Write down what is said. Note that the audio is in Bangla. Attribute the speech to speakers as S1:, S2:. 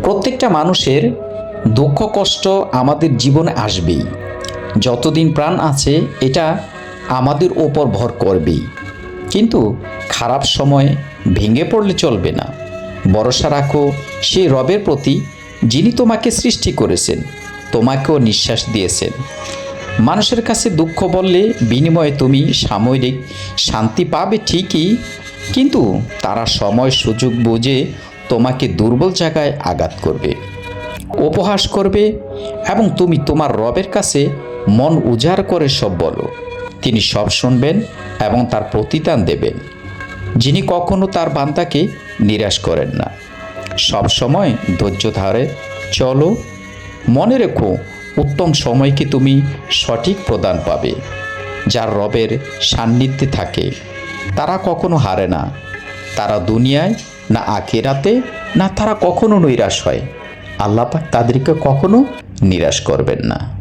S1: প্রত্যেকটা মানুষের দুঃখ কষ্ট আমাদের জীবনে আসবেই। যতদিন প্রাণ আছে এটা আমাদের ওপর ভর করবেই। কিন্তু খারাপ সময় ভেঙে পড়লে চলবে না। ভরসা রাখো সেই রবের প্রতি, যিনি তোমাকে সৃষ্টি করেছেন, তোমাকেও নিঃশ্বাস দিয়েছেন। মানুষের কাছে দুঃখ বললে বিনিময়ে তুমি সাময়িক শান্তি পাবে ঠিকই, কিন্তু তারা সময় সুযোগ বুঝে তোমাকে দুর্বল জায়গায় আঘাত করবে, উপহাস করবে, এবং তুমি তোমার রবের কাছে মন উজাড় করে সব বলো। তিনি সব শুনবেন এবং তার প্রতিদান দেবেন, যিনি কখনো তার বান্দাকে নিরাশ করেন না। সব সময় ধৈর্য ধরে চলো। মনে রেখো, উত্তম সময়কে তুমি সঠিক প্রদান পাবে। যার রবের সান্নিধ্যে থাকে তারা কখনো হারে না। তারা দুনিয়ায় না আখিরাতে না তারা কখনো নিরাশ হয়। আল্লাহ পাক তাদেরকে কখনো নিরাশ করবেন না।